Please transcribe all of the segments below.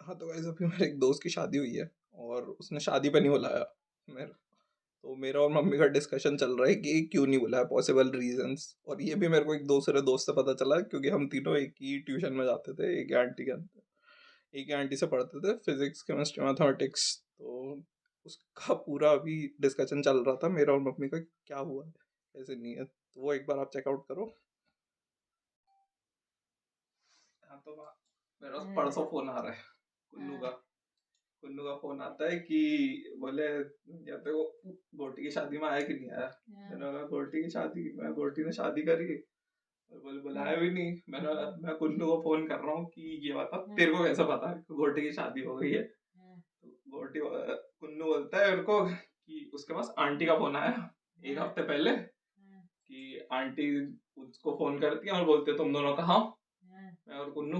हाँ, तो गाइस अभी मेरे एक दोस्त की शादी हुई है और उसने शादी पे नहीं बुलाया मेरे। तो मेरा और मम्मी का डिस्कशन चल रहा है कि क्यों नहीं बुलाया, पॉसिबल रीजंस। और ये भी मेरे को एक दूसरे दोस्त से पता चला क्योंकि हम तीनों एक ही ट्यूशन में जाते थे, एक ही आंटी के अंदर, एक ही आंटी से पढ़ते थे, फिजिक्स केमिस्ट्री मैथमेटिक्स। तो उसका पूरा अभी डिस्कशन चल रहा था मेरा और मम्मी का, क्या हुआ है कैसे नहीं है। तो वो एक बार आप चेकआउट करो। हाँ, तो मेरा परसों फोन आ रहा है कुन्नू का फोन आता है कि बोले या तो गोटी की शादी में आया कि नहीं आया। मैंने कहा गोटी की शादी, मैं गोटी ने शादी करी और बोले बुलाया भी नहीं। मैं कुन्नू को फोन कर रहा हूँ कि ये बता तेरे को कैसे पता है गोटी की शादी हो गई है। तो गोटी कुन्नू बोलता है मेरे को कि उसके पास आंटी का फोन आया एक हफ्ते पहले कि आंटी उसको फोन करती है और बोलते तुम दोनों कहाँ हो, मैं और कुन्नू।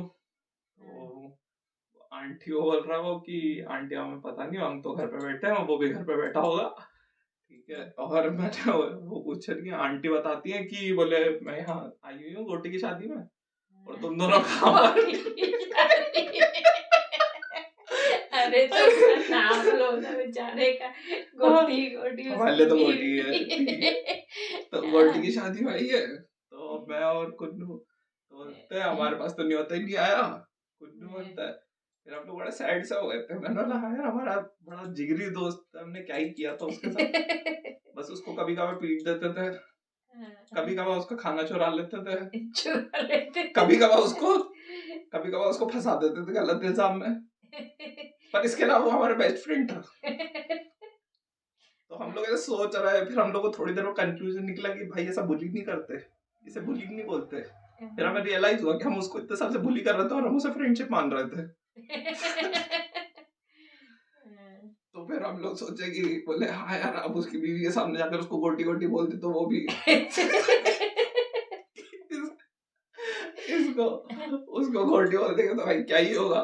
तो आंटी को बोल रहा है वो कि आंटी हमें पता नहीं, हम तो घर पे बैठे हैं, वो भी घर पे बैठा होगा। ठीक है। और मैंने वो पूछ रही है, आंटी बताती है कि बोले मैं यहाँ आई हुई हूँ गोटी की शादी में और तुम दोनों कहाँ। अरे तो नाम लो ना बेचारे का, गोटी गोटी हमारे तो गोटी है। तो गोटी की शादी में आई है तो मैं और कुन्नू तो बोलते हैं हमारे पास तो नहीं होता ही नहीं आया। कुन्नू बोलता है फिर हम लोग बड़े सैड से हो गए थे। मैंने बोला हाँ यार हमारा बड़ा जिगरी दोस्त है, हमने क्या ही किया था उसके साथ। बस उसको कभी कभार पीट देते थे, कभी कभार उसका खाना चुरा लेते थे, कभी कभार उसको फंसा देते थे गलत इल्जाम में। पर इसके अलावा वो हमारा बेस्ट फ्रेंड था। तो हम लोग ऐसे सोच रहे हैं, फिर हम लोग को थोड़ी देर में कंफ्यूजन निकला कि भाई ऐसा बुली नहीं करते, इसे बुली नहीं बोलते। फिर हमें रियलाइज हुआ कि हम उसको इतने साल से बुली कर रहे थे और हम उसे फ्रेंडशिप मान रहे थे। तो फिर हम लोग सोचे कि बोले हाँ यार अब उसकी बीवी के सामने जाकर उसको गोटी गोटी बोल दे तो वो भी इसको उसको गोटी बोल देगा तो भाई क्या ही होगा।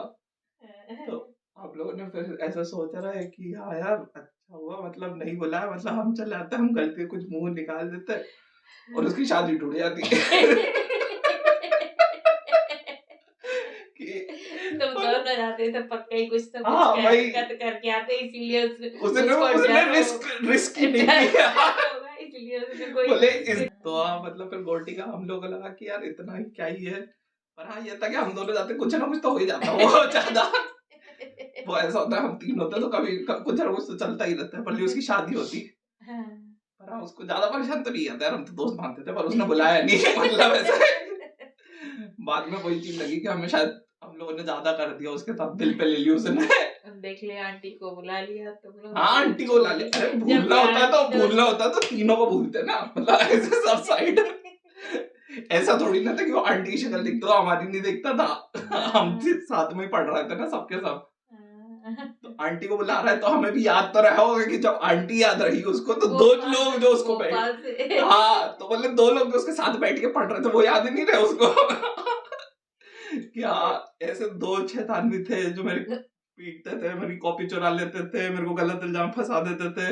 तो आप लोगों ने फिर ऐसा सोच रहा है कि हाँ यार अच्छा हुआ, मतलब नहीं बुलाया, मतलब हम चले आते, हम गलती कुछ मुंह निकाल देते और उसकी शादी टूट जाती। तुम दोनों जाते तो पक्का ही कुछ तो हाँ कुछ भाई करके आते, इसीलिए उसने रिस्क ही नहीं किया। इसलिए उसने कोई बोले तो हाँ मतलब फिर गोटी का हम लोगों को लगा कि यार इतना ही क्या ही है। पर हाँ ये था कि हम दोनों जाते कुछ ना कुछ तो हो ही जाता वो ज्यादा। वो ऐसा होता है हम तीन होते तो कभी कुछ ना कुछ तो चलता ही रहता है। पर उसकी शादी होती पर हाँ उसको ज्यादा परेशान तो नहीं आता यार, हम तो दोस्त मानते थे पर उसने बुलाया नहीं। मतलब ऐसा बाद में वही चीज लगी कि हमें शायद हम लोगों ने ज्यादा कर दिया उसके साथ, दिल पे ले ली उसने। देख ले आंटी को बुला लिया तुम लोग। हाँ आंटी को बुला लिया। अरे भूलना होता तो तीनों को भूलते ना, मतलब ऐसे सब साइड। ऐसा थोड़ी ना था कि वो आंटी की शक्ल दिखता था हमारी नहीं दिखता था। हम साथ में ही पढ़ रहे थे ना सबके सब। तो आंटी को बुला रहा है तो हमें भी याद तो रहा होगा कि जब आंटी याद रही उसको तो दो लोग जो उसको बैठ हाँ तो बोले दो लोग जो उसके साथ बैठ के पढ़ रहे थे वो याद ही नहीं रहे उसको। कि हाँ ऐसे दो शैतान भी थे जो मेरे पीटते थे, मेरी कॉपी चुरा लेते थे, मेरे को गलत इल्जाम फंसा देते थे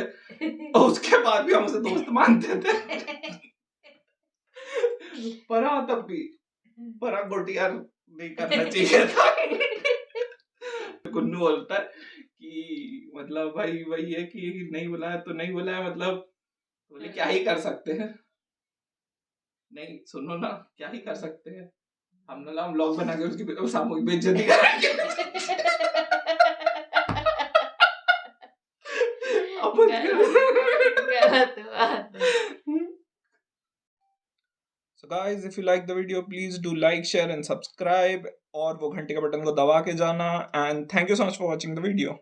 और उसके बाद भी हम उसे दोस्त मानते थे। पर हाँ तब भी पर हाँ गोटी यार नहीं करना चाहिए था। कुन्नू बोलता है कि मतलब भाई वही है कि नहीं बुलाया तो नहीं बुलाया, मतलब बोले क्या ही कर सकते हैं। नहीं सुनो ना क्या ही कर सकते हैं, हम ब्लॉग बना के उसकी सामूहिक बेइज्जती करेंगे। So guys, if you like the video, please do like, share and subscribe और वो घंटे के बटन को दबा के जाना, and thank you so much for watching the video.